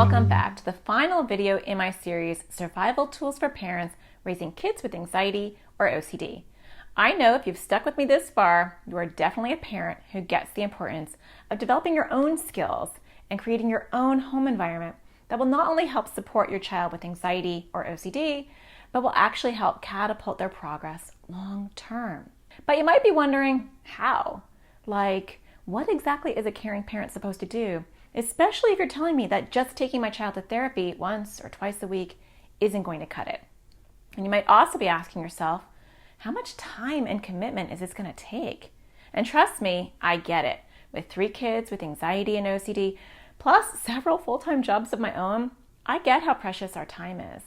Welcome back to the final video in my series, Survival Tools for Parents Raising Kids with Anxiety or OCD. I know if you've stuck with me this far, you are definitely a parent who gets the importance of developing your own skills and creating your own home environment that will not only help support your child with anxiety or OCD, but will actually help catapult their progress long term. But you might be wondering, how? Like, what exactly is a caring parent supposed to do? Especially if you're telling me that just taking my child to therapy once or twice a week isn't going to cut it. And you might also be asking yourself, how much time and commitment is this going to take? And trust me, I get it. With 3 kids with anxiety and OCD, plus several full-time jobs of my own, I get how precious our time is.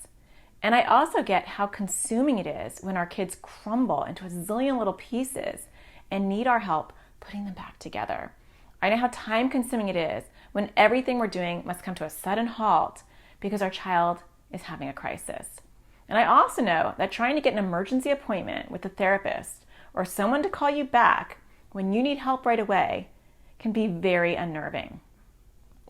And I also get how consuming it is when our kids crumble into a zillion little pieces and need our help putting them back together. I know how time-consuming it is when everything we're doing must come to a sudden halt because our child is having a crisis. And I also know that trying to get an emergency appointment with a therapist or someone to call you back when you need help right away can be very unnerving.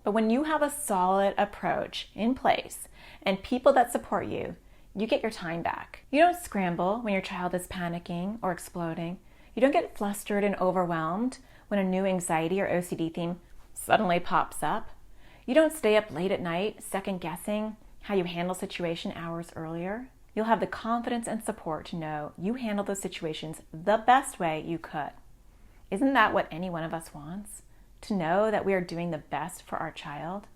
But when you have a solid approach in place and people that support you, you get your time back. You don't scramble when your child is panicking or exploding. You don't get flustered and overwhelmed when a new anxiety or OCD theme suddenly pops up. You don't stay up late at night second guessing how you handle a situation hours earlier. You'll have the confidence and support to know you handle those situations the best way you could. Isn't that what any one of us wants? To know that we are doing the best for our child?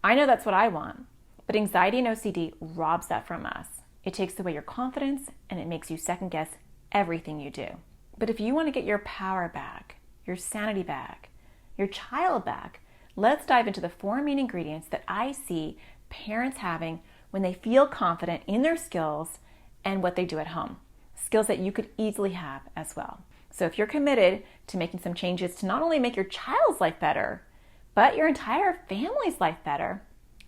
I know that's what I want, but anxiety and OCD robs that from us. It takes away your confidence and it makes you second guess everything you do. But if you want to get your power back, your sanity back, your child back, let's dive into the 4 main ingredients that I see parents having when they feel confident in their skills and what they do at home. Skills that you could easily have as well. So if you're committed to making some changes to not only make your child's life better, but your entire family's life better,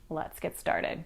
let's get started.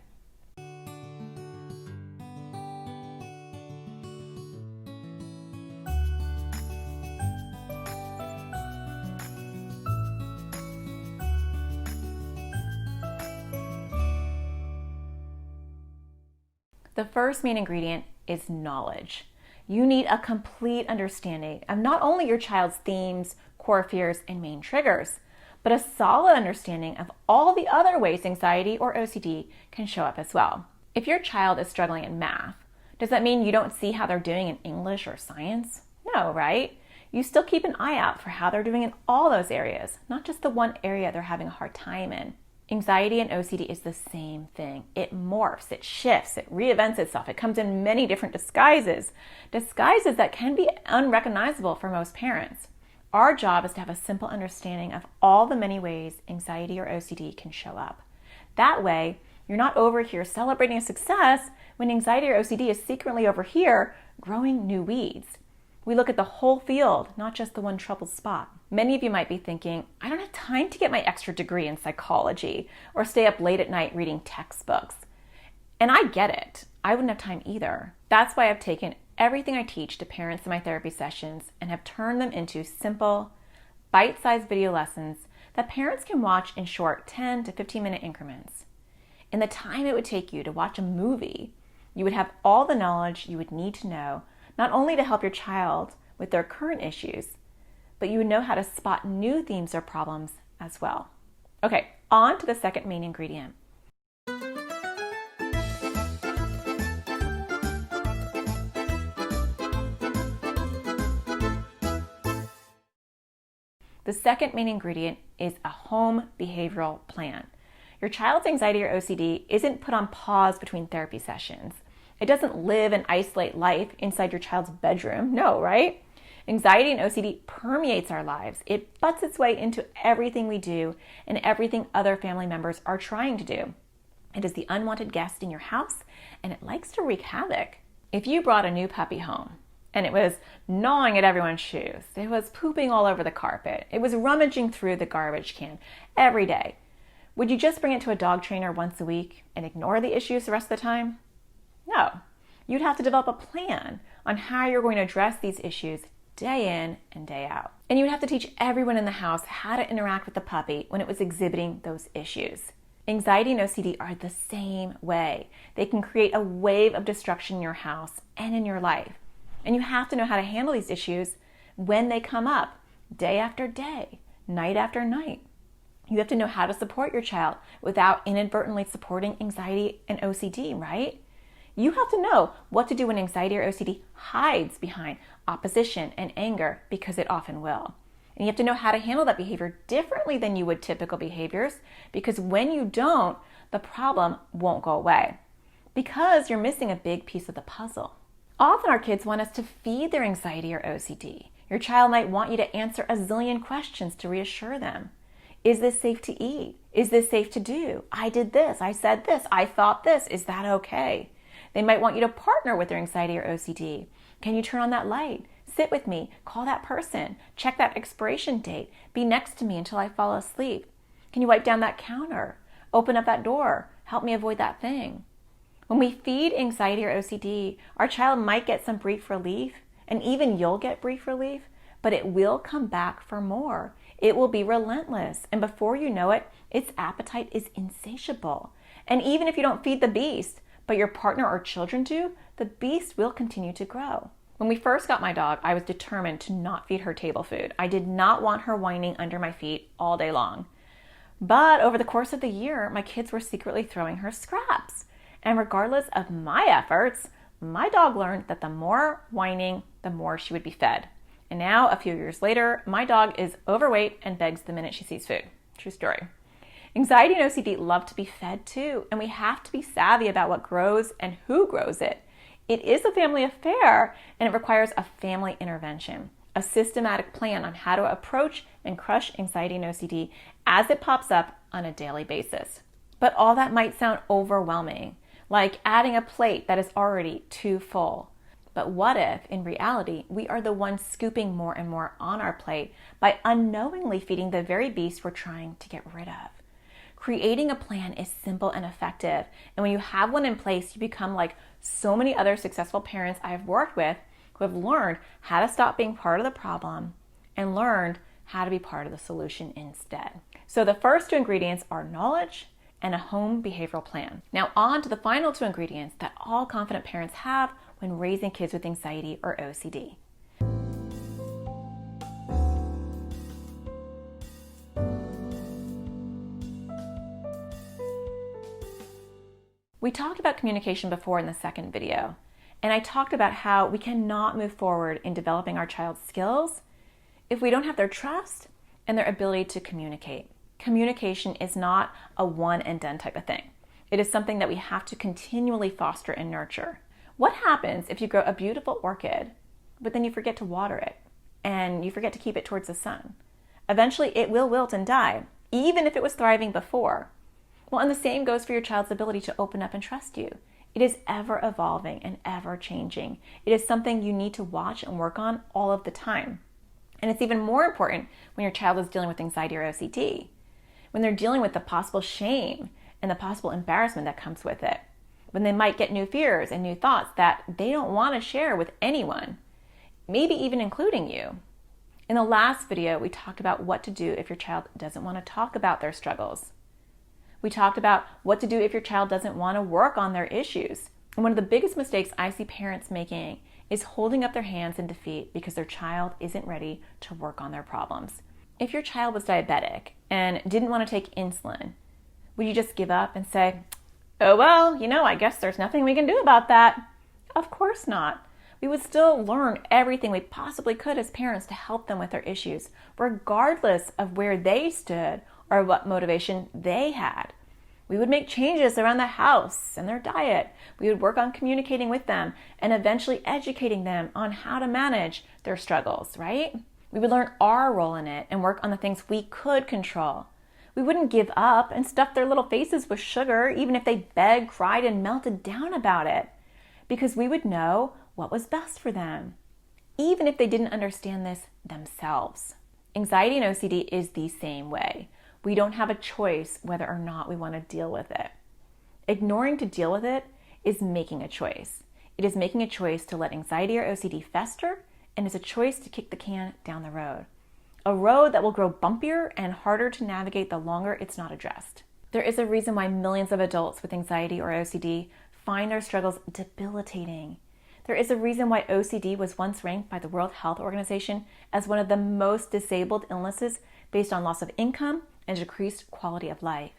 The first main ingredient is knowledge. You need a complete understanding of not only your child's themes, core fears, and main triggers, but a solid understanding of all the other ways anxiety or OCD can show up as well. If your child is struggling in math, does that mean you don't see how they're doing in English or science? No, right? You still keep an eye out for how they're doing in all those areas, not just the one area they're having a hard time in. Anxiety and OCD is the same thing. It morphs, it shifts, it reinvents itself. It comes in many different disguises that can be unrecognizable for most parents. Our job is to have a simple understanding of all the many ways anxiety or OCD can show up. That way, you're not over here celebrating a success when anxiety or OCD is secretly over here growing new weeds. We look at the whole field, not just the one troubled spot. Many of you might be thinking, I don't have time to get my extra degree in psychology or stay up late at night reading textbooks. And I get it. I wouldn't have time either. That's why I've taken everything I teach to parents in my therapy sessions and have turned them into simple, bite-sized video lessons that parents can watch in short 10 to 15-minute increments. In the time it would take you to watch a movie, you would have all the knowledge you would need to know, not only to help your child with their current issues, but you would know how to spot new themes or problems as well. Okay, on to the second main ingredient. The second main ingredient is a home behavioral plan. Your child's anxiety or OCD isn't put on pause between therapy sessions. It doesn't live and isolate life inside your child's bedroom. No, right? Anxiety and OCD permeates our lives. It butts its way into everything we do and everything other family members are trying to do. It is the unwanted guest in your house, and it likes to wreak havoc. If you brought a new puppy home and it was gnawing at everyone's shoes, it was pooping all over the carpet, it was rummaging through the garbage can every day, would you just bring it to a dog trainer once a week and ignore the issues the rest of the time? No. You'd have to develop a plan on how you're going to address these issues day in and day out. And you would have to teach everyone in the house how to interact with the puppy when it was exhibiting those issues. Anxiety and OCD are the same way. They can create a wave of destruction in your house and in your life. And you have to know how to handle these issues when they come up, day after day, night after night. You have to know how to support your child without inadvertently supporting anxiety and OCD, right? You have to know what to do when anxiety or OCD hides behind opposition and anger, because it often will. And you have to know how to handle that behavior differently than you would typical behaviors, because when you don't, the problem won't go away, because you're missing a big piece of the puzzle. Often our kids want us to feed their anxiety or OCD. Your child might want you to answer a zillion questions to reassure them. Is this safe to eat? Is this safe to do? I did this, I said this, I thought this, is that okay? They might want you to partner with their anxiety or OCD. Can you turn on that light? Sit with me, call that person, check that expiration date, be next to me until I fall asleep. Can you wipe down that counter? Open up that door, help me avoid that thing. When we feed anxiety or OCD, our child might get some brief relief, and even you'll get brief relief, but it will come back for more. It will be relentless, and before you know it, its appetite is insatiable. And even if you don't feed the beast, but your partner or children do, the beast will continue to grow. When we first got my dog, I was determined to not feed her table food. I did not want her whining under my feet all day long. But over the course of the year, my kids were secretly throwing her scraps. And regardless of my efforts, my dog learned that the more whining, the more she would be fed. And now, a few years later, my dog is overweight and begs the minute she sees food. True story. Anxiety and OCD love to be fed too, and we have to be savvy about what grows and who grows it. It is a family affair, and it requires a family intervention, a systematic plan on how to approach and crush anxiety and OCD as it pops up on a daily basis. But all that might sound overwhelming, like adding a plate that is already too full. But what if, in reality, we are the ones scooping more and more on our plate by unknowingly feeding the very beast we're trying to get rid of? Creating a plan is simple and effective, and when you have one in place, you become like so many other successful parents I've worked with who have learned how to stop being part of the problem and learned how to be part of the solution instead. So the first two ingredients are knowledge and a home behavioral plan. Now on to the final two ingredients that all confident parents have when raising kids with anxiety or OCD. We talked about communication before in the second video, and I talked about how we cannot move forward in developing our child's skills if we don't have their trust and their ability to communicate. Communication is not a one and done type of thing. It is something that we have to continually foster and nurture. What happens if you grow a beautiful orchid, but then you forget to water it and you forget to keep it towards the sun? Eventually it will wilt and die, even if it was thriving before. Well, and the same goes for your child's ability to open up and trust you. It is ever evolving and ever changing. It is something you need to watch and work on all of the time. And it's even more important when your child is dealing with anxiety or OCD, when they're dealing with the possible shame and the possible embarrassment that comes with it, when they might get new fears and new thoughts that they don't want to share with anyone, maybe even including you. In the last video, we talked about what to do if your child doesn't want to talk about their struggles. We talked about what to do if your child doesn't want to work on their issues. And one of the biggest mistakes I see parents making is holding up their hands in defeat because their child isn't ready to work on their problems. If your child was diabetic and didn't want to take insulin, would you just give up and say, oh, well, I guess there's nothing we can do about that? Of course not. We would still learn everything we possibly could as parents to help them with their issues, regardless of where they stood or what motivation they had. We would make changes around the house and their diet. We would work on communicating with them and eventually educating them on how to manage their struggles, right? We would learn our role in it and work on the things we could control. We wouldn't give up and stuff their little faces with sugar, even if they begged, cried, and melted down about it, because we would know what was best for them, even if they didn't understand this themselves. Anxiety and OCD is the same way. We don't have a choice whether or not we want to deal with it. Ignoring to deal with it is making a choice. It is making a choice to let anxiety or OCD fester, and it's a choice to kick the can down the road. A road that will grow bumpier and harder to navigate the longer it's not addressed. There is a reason why millions of adults with anxiety or OCD find their struggles debilitating. There is a reason why OCD was once ranked by the World Health Organization as one of the most disabled illnesses based on loss of income and decreased quality of life.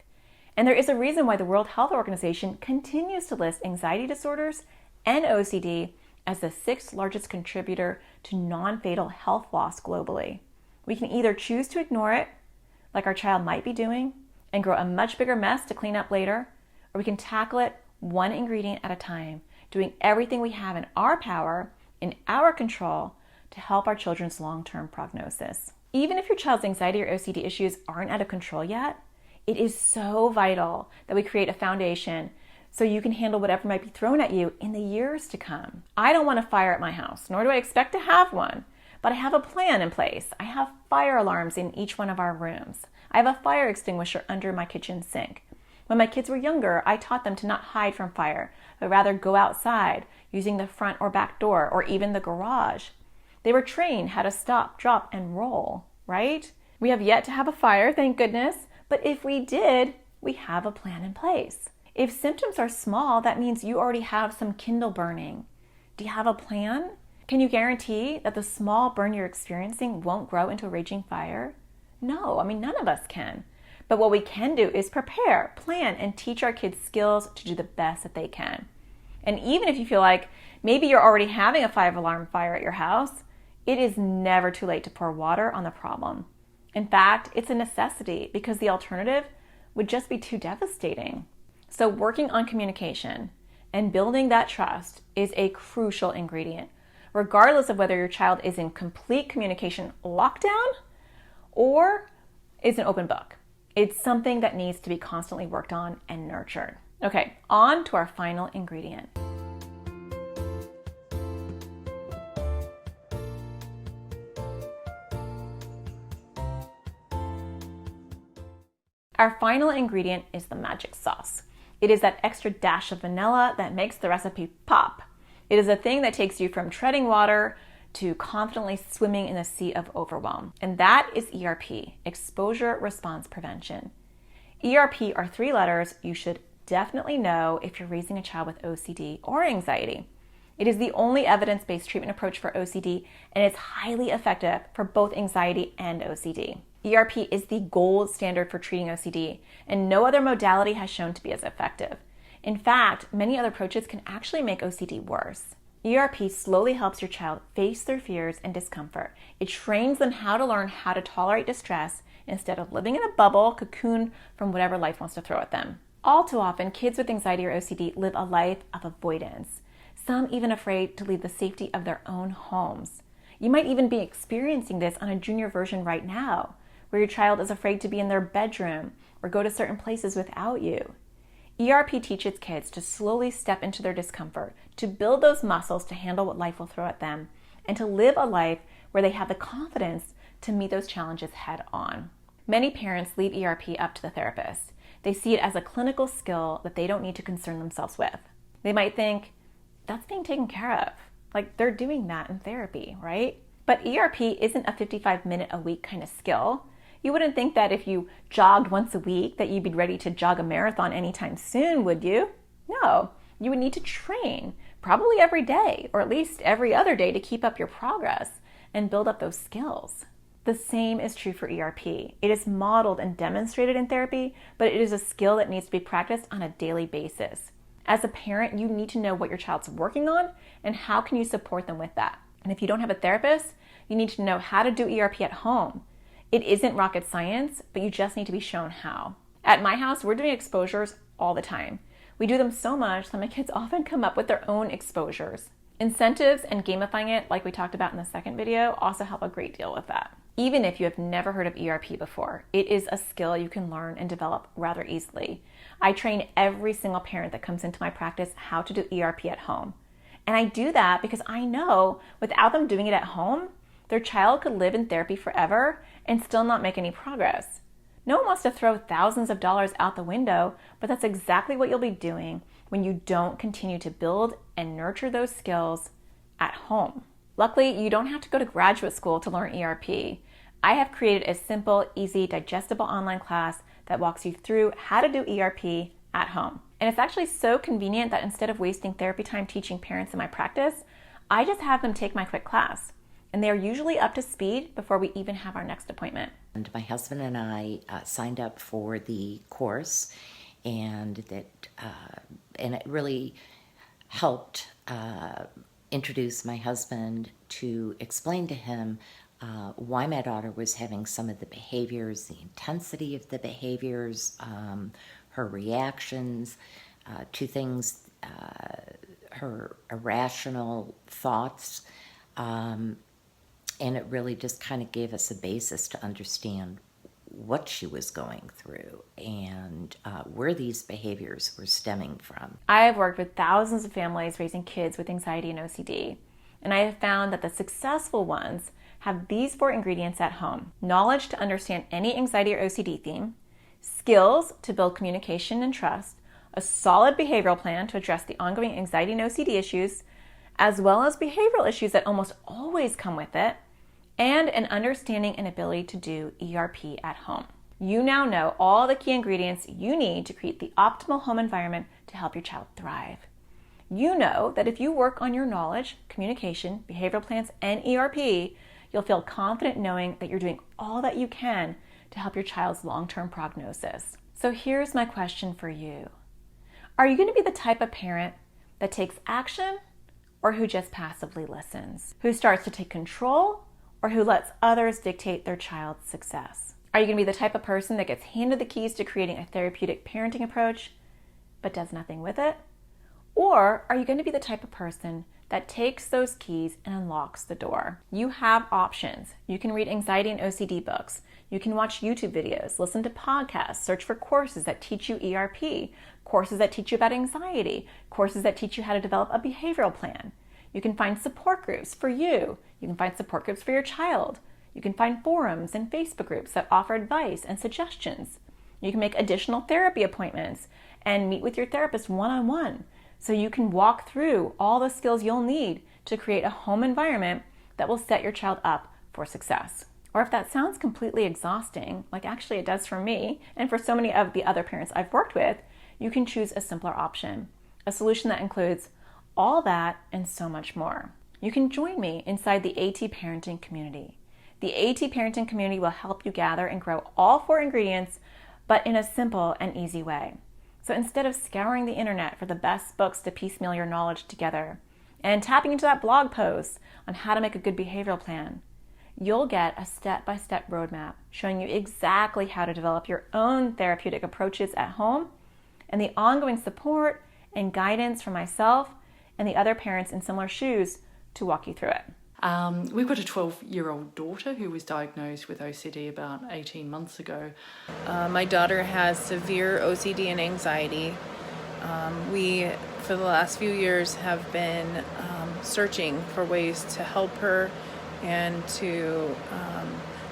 And there is a reason why the World Health Organization continues to list anxiety disorders and OCD as the 6th largest contributor to non-fatal health loss globally. We can either choose to ignore it, like our child might be doing, and grow a much bigger mess to clean up later, or we can tackle it one ingredient at a time, doing everything we have in our power, in our control, to help our children's long-term prognosis. Even if your child's anxiety or OCD issues aren't out of control yet, it is so vital that we create a foundation so you can handle whatever might be thrown at you in the years to come. I don't want a fire at my house, nor do I expect to have one, but I have a plan in place. I have fire alarms in each one of our rooms. I have a fire extinguisher under my kitchen sink. When my kids were younger, I taught them to not hide from fire, but rather go outside using the front or back door or even the garage. They were trained how to stop, drop, and roll, right? We have yet to have a fire, thank goodness, but if we did, we have a plan in place. If symptoms are small, that means you already have some kindle burning. Do you have a plan? Can you guarantee that the small burn you're experiencing won't grow into a raging fire? No, none of us can. But what we can do is prepare, plan, and teach our kids skills to do the best that they can. And even if you feel like maybe you're already having a 5-alarm fire at your house, it is never too late to pour water on the problem. In fact, it's a necessity because the alternative would just be too devastating. So working on communication and building that trust is a crucial ingredient, regardless of whether your child is in complete communication lockdown or is an open book. It's something that needs to be constantly worked on and nurtured. Okay, on to our final ingredient. Our final ingredient is the magic sauce. It is that extra dash of vanilla that makes the recipe pop. It is a thing that takes you from treading water to confidently swimming in a sea of overwhelm. And that is ERP, Exposure Response Prevention. ERP are 3 letters you should definitely know if you're raising a child with OCD or anxiety. It is the only evidence-based treatment approach for OCD, and it's highly effective for both anxiety and OCD. ERP is the gold standard for treating OCD, and no other modality has shown to be as effective. In fact, many other approaches can actually make OCD worse. ERP slowly helps your child face their fears and discomfort. It trains them how to learn how to tolerate distress instead of living in a bubble, cocoon from whatever life wants to throw at them. All too often, kids with anxiety or OCD live a life of avoidance, some even afraid to leave the safety of their own homes. You might even be experiencing this on a junior version right now, where your child is afraid to be in their bedroom or go to certain places without you. ERP teaches kids to slowly step into their discomfort, to build those muscles to handle what life will throw at them, and to live a life where they have the confidence to meet those challenges head on. Many parents leave ERP up to the therapist. They see it as a clinical skill that they don't need to concern themselves with. They might think, that's being taken care of. Like they're doing that in therapy, right? But ERP isn't a 55-minute a week kind of skill. You wouldn't think that if you jogged once a week that you'd be ready to jog a marathon anytime soon, would you? No, you would need to train, probably every day, or at least every other day to keep up your progress and build up those skills. The same is true for ERP. It is modeled and demonstrated in therapy, but it is a skill that needs to be practiced on a daily basis. As a parent, you need to know what your child's working on and how can you support them with that. And if you don't have a therapist, you need to know how to do ERP at home. It isn't rocket science, but you just need to be shown how. At my house, we're doing exposures all the time. We do them so much that my kids often come up with their own exposures. Incentives and gamifying it, like we talked about in the second video, also help a great deal with that. Even if you have never heard of ERP before, it is a skill you can learn and develop rather easily. I train every single parent that comes into my practice how to do ERP at home. And I do that because I know without them doing it at home, their child could live in therapy forever and still not make any progress. No one wants to throw thousands of dollars out the window, but that's exactly what you'll be doing when you don't continue to build and nurture those skills at home. Luckily, you don't have to go to graduate school to learn ERP. I have created a simple, easy, digestible online class that walks you through how to do ERP at home. And it's actually so convenient that instead of wasting therapy time teaching parents in my practice, I just have them take my quick class. And they are usually up to speed before we even have our next appointment. And my husband and I signed up for the course, and it really helped introduce my husband to explain to him why my daughter was having some of the behaviors, the intensity of the behaviors, her reactions to things, her irrational thoughts. And it really just kind of gave us a basis to understand what she was going through and where these behaviors were stemming from. I have worked with thousands of families raising kids with anxiety and OCD, and I have found that the successful ones have these 4 ingredients at home: knowledge to understand any anxiety or OCD theme, skills to build communication and trust, a solid behavioral plan to address the ongoing anxiety and OCD issues, as well as behavioral issues that almost always come with it, and an understanding and ability to do ERP at home. You now know all the key ingredients you need to create the optimal home environment to help your child thrive. You know that if you work on your knowledge, communication, behavioral plans, and ERP, you'll feel confident knowing that you're doing all that you can to help your child's long-term prognosis. So here's my question for you. Are you going to be the type of parent that takes action, or who just passively listens? Who starts to take control, or who lets others dictate their child's success? Are you going to be the type of person that gets handed the keys to creating a therapeutic parenting approach but does nothing with it? Or are you going to be the type of person that takes those keys and unlocks the door? You have options. You can read anxiety and OCD books. You can watch YouTube videos, listen to podcasts, search for courses that teach you ERP, courses that teach you about anxiety, courses that teach you how to develop a behavioral plan. You can find support groups for you. You can find support groups for your child. You can find forums and Facebook groups that offer advice and suggestions. You can make additional therapy appointments and meet with your therapist one-on-one so you can walk through all the skills you'll need to create a home environment that will set your child up for success. Or if that sounds completely exhausting, like actually it does for me and for so many of the other parents I've worked with, you can choose a simpler option, a solution that includes all that and so much more. You can join me inside the AT Parenting community. The AT Parenting community will help you gather and grow all 4 ingredients, but in a simple and easy way. So instead of scouring the internet for the best books to piecemeal your knowledge together and tapping into that blog post on how to make a good behavioral plan, you'll get a step-by-step roadmap showing you exactly how to develop your own therapeutic approaches at home, and the ongoing support and guidance from myself and the other parents in similar shoes to walk you through it. We've got a 12-year-old daughter who was diagnosed with OCD about 18 months ago. My daughter has severe OCD and anxiety. We, for the last few years, have been searching for ways to help her and to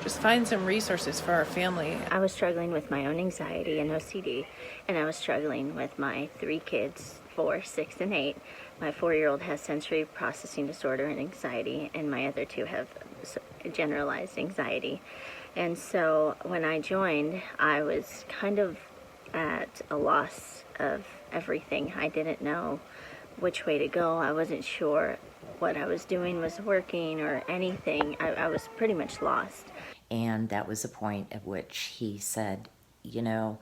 just find some resources for our family. I was struggling with my own anxiety and OCD, and I was struggling with my 3 kids, 4, 6, and 8. My 4-year-old has sensory processing disorder and anxiety, and my other 2 have generalized anxiety. And so when I joined, I was kind of at a loss of everything. I didn't know which way to go. I wasn't sure what I was doing was working or anything. I was pretty much lost. And that was a point at which he said, you know,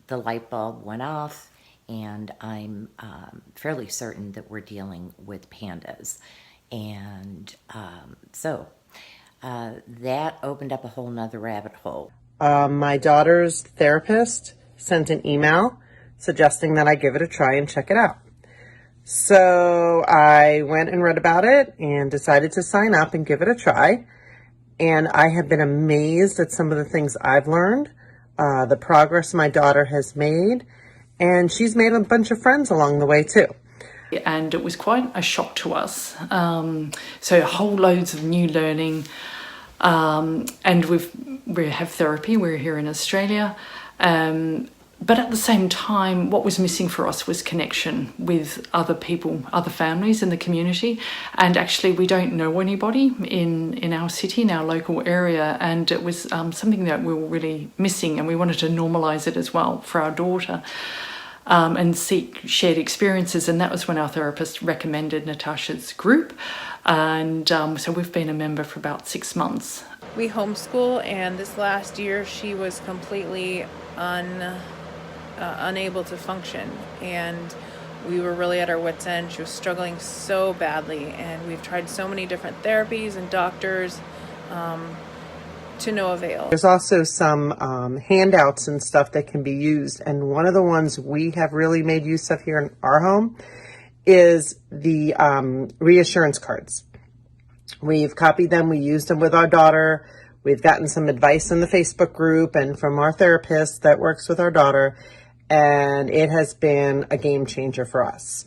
the light bulb went off, and I'm fairly certain that we're dealing with pandas. And so that opened up a whole nother rabbit hole. My daughter's therapist sent an email suggesting that I give it a try and check it out. So I went and read about it and decided to sign up and give it a try. And I have been amazed at some of the things I've learned, the progress my daughter has made, and she's made a bunch of friends along the way too. And it was quite a shock to us. So whole loads of new learning. And we have therapy. We're here in Australia. But at the same time, what was missing for us was connection with other people, other families in the community. And actually, we don't know anybody in our city, in our local area. And it was something that we were really missing, and we wanted to normalise it as well for our daughter. And seek shared experiences, and that was when our therapist recommended Natasha's group, and so we've been a member for about 6 months. We homeschool, and this last year she was completely unable to function, and we were really at our wits' end. She was struggling so badly, and we've tried so many different therapies and doctors, to no avail. There's also some handouts and stuff that can be used, and one of the ones we have really made use of here in our home is the reassurance cards. We've copied them, we used them with our daughter, we've gotten some advice in the Facebook group and from our therapist that works with our daughter, and it has been a game changer for us.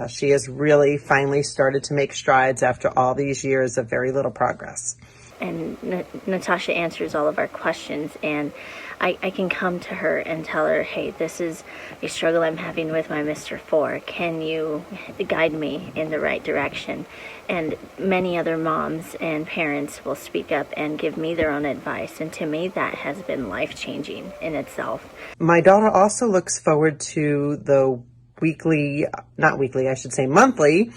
She has really finally started to make strides after all these years of very little progress. And Natasha answers all of our questions, and I can come to her and tell her, hey, this is a struggle I'm having with my Mr. 4. Can you guide me in the right direction? And many other moms and parents will speak up and give me their own advice, and to me that has been life-changing in itself. My daughter also looks forward to the monthly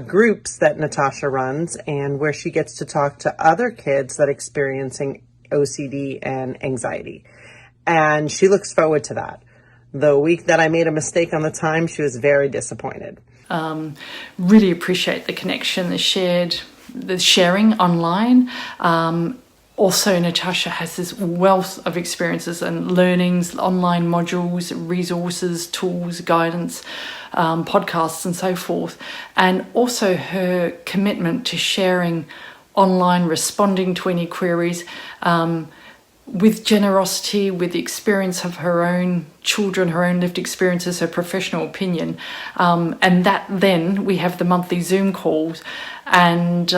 groups that Natasha runs, and where she gets to talk to other kids that are experiencing OCD and anxiety. And she looks forward to that. The week that I made a mistake on the time, she was very disappointed. Really appreciate the connection, the sharing online. Also, Natasha has this wealth of experiences and learnings, online modules, resources, tools, guidance, podcasts and so forth. And also her commitment to sharing online, responding to any queries with generosity, with the experience of her own children, her own lived experiences, her professional opinion. And that then we have the monthly Zoom calls, and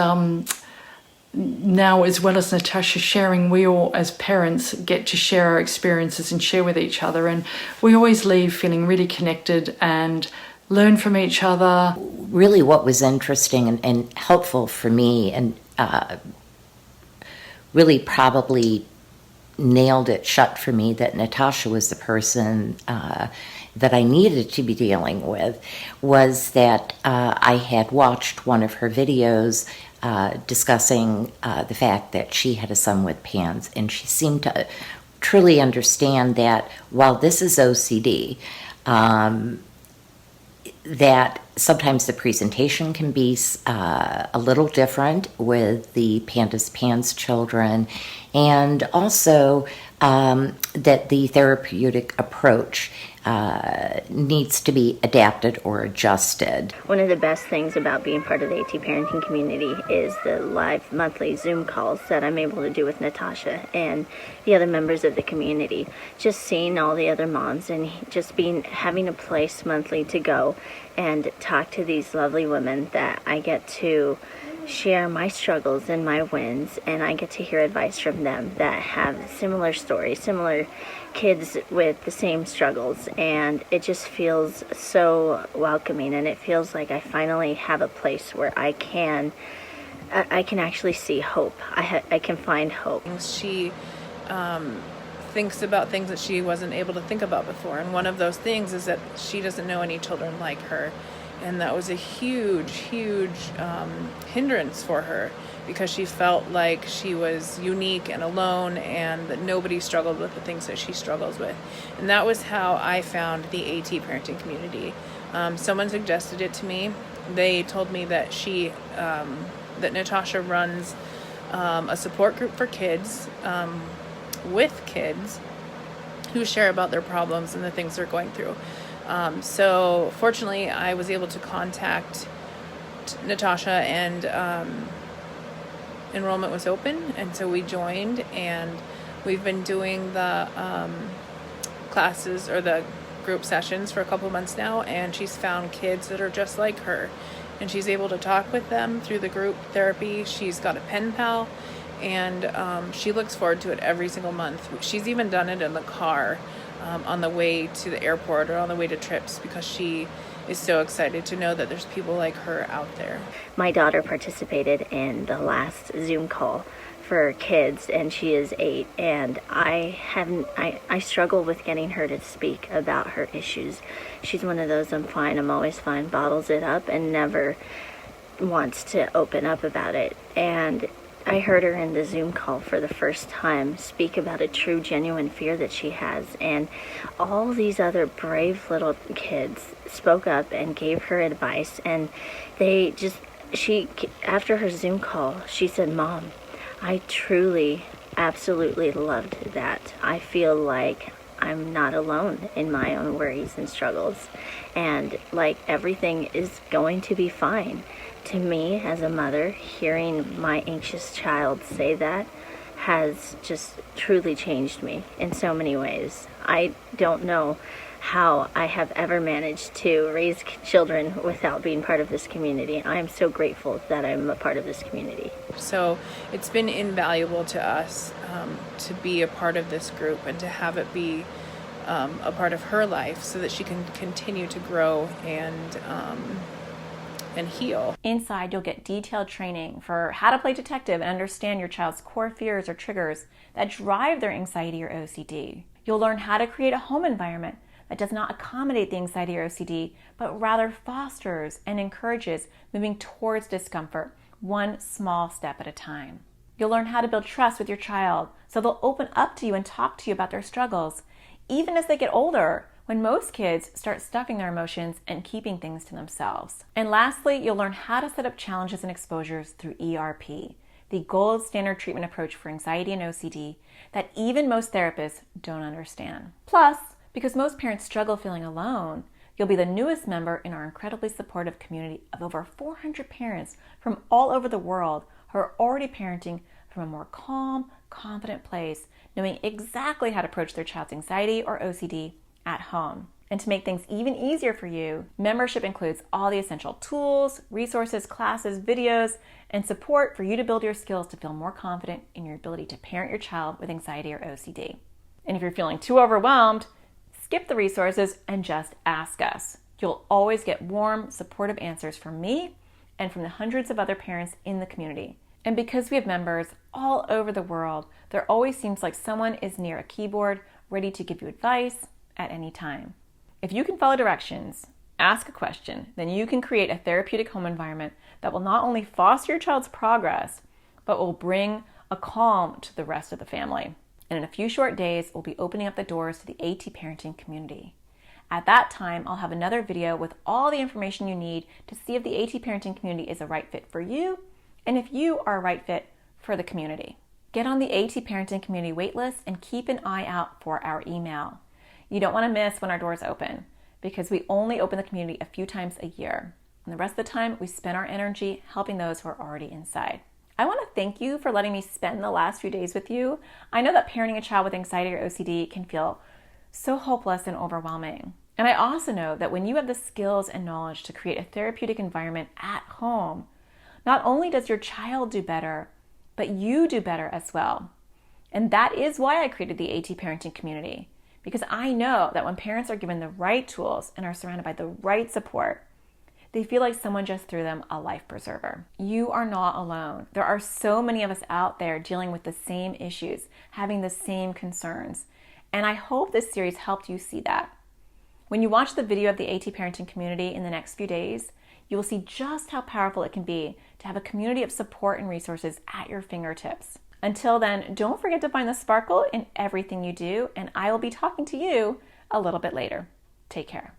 now, as well as Natasha sharing, we all as parents get to share our experiences and share with each other, and we always leave feeling really connected and learn from each other. Really what was interesting and helpful for me, and really probably nailed it shut for me, that Natasha was the person that I needed to be dealing with, was that I had watched one of her videos discussing the fact that she had a son with PANS, and she seemed to truly understand that while this is OCD, that sometimes the presentation can be a little different with the PANS children, and also that the therapeutic approach needs to be adapted or adjusted. One of the best things about being part of the AT parenting community is the live monthly Zoom calls that I'm able to do with Natasha and the other members of the community. Just seeing all the other moms and just having a place monthly to go and talk to these lovely women that I get to share my struggles and my wins, and I get to hear advice from them that have similar stories, similar kids with the same struggles, and it just feels so welcoming, and it feels like I finally have a place where I can actually see hope. I can find hope. She thinks about things that she wasn't able to think about before, and one of those things is that she doesn't know any children like her. And that was a huge hindrance for her, because she felt like she was unique and alone, and that nobody struggled with the things that she struggles with. And that was how I found the AT parenting community. Someone suggested it to me. They told me that that Natasha runs a support group for kids, with kids who share about their problems and the things they're going through. So fortunately, I was able to contact Natasha, and enrollment was open, and so we joined, and we've been doing the classes or the group sessions for a couple months now, and she's found kids that are just like her, and she's able to talk with them through the group therapy. She's got a pen pal, and she looks forward to it every single month. She's even done it in the car. on the way to the airport or on the way to trips, because she is so excited to know that there's people like her out there. My daughter participated in the last Zoom call for kids, and she is 8, and I struggle with getting her to speak about her issues. She's one of those, I'm fine, I'm always fine, bottles it up and never wants to open up about it. And I heard her in the Zoom call for the first time speak about a true, genuine fear that she has, and all these other brave little kids spoke up and gave her advice, and after her Zoom call, she said, "Mom, I truly, absolutely loved that. I feel like I'm not alone in my own worries and struggles, and like everything is going to be fine." To me, as a mother, hearing my anxious child say that has just truly changed me in so many ways. I don't know how I have ever managed to raise children without being part of this community. I am so grateful that I'm a part of this community. So it's been invaluable to us to be a part of this group and to have it be a part of her life so that she can continue to grow and heal. Inside, you'll get detailed training for how to play detective and understand your child's core fears or triggers that drive their anxiety or OCD. You'll learn how to create a home environment that does not accommodate the anxiety or OCD, but rather fosters and encourages moving towards discomfort, one small step at a time. You'll learn how to build trust with your child so they'll open up to you and talk to you about their struggles, even as they get older, when most kids start stuffing their emotions and keeping things to themselves. And lastly, you'll learn how to set up challenges and exposures through ERP, the gold standard treatment approach for anxiety and OCD that even most therapists don't understand. Plus, because most parents struggle feeling alone, you'll be the newest member in our incredibly supportive community of over 400 parents from all over the world who are already parenting from a more calm, confident place, knowing exactly how to approach their child's anxiety or OCD at home. And to make things even easier for you, membership includes all the essential tools, resources, classes, videos, and support for you to build your skills to feel more confident in your ability to parent your child with anxiety or OCD. And if you're feeling too overwhelmed, skip the resources and just ask us. You'll always get warm, supportive answers from me and from the hundreds of other parents in the community. And because we have members all over the world, there always seems like someone is near a keyboard ready to give you advice at any time. If you can follow directions, ask a question, then you can create a therapeutic home environment that will not only foster your child's progress, but will bring a calm to the rest of the family. And in a few short days, we'll be opening up the doors to the AT Parenting community. At that time, I'll have another video with all the information you need to see if the AT Parenting community is a right fit for you and if you are a right fit for the community. Get on the AT Parenting community waitlist and keep an eye out for our email. You don't want to miss when our doors open, because we only open the community a few times a year. And the rest of the time, we spend our energy helping those who are already inside. I want to thank you for letting me spend the last few days with you. I know that parenting a child with anxiety or OCD can feel so hopeless and overwhelming. And I also know that when you have the skills and knowledge to create a therapeutic environment at home, not only does your child do better, but you do better as well. And that is why I created the AT Parenting community. Because I know that when parents are given the right tools and are surrounded by the right support, they feel like someone just threw them a life preserver. You are not alone. There are so many of us out there dealing with the same issues, having the same concerns. And I hope this series helped you see that. When you watch the video of the AT Parenting community in the next few days, you will see just how powerful it can be to have a community of support and resources at your fingertips. Until then, don't forget to find the sparkle in everything you do, and I will be talking to you a little bit later. Take care.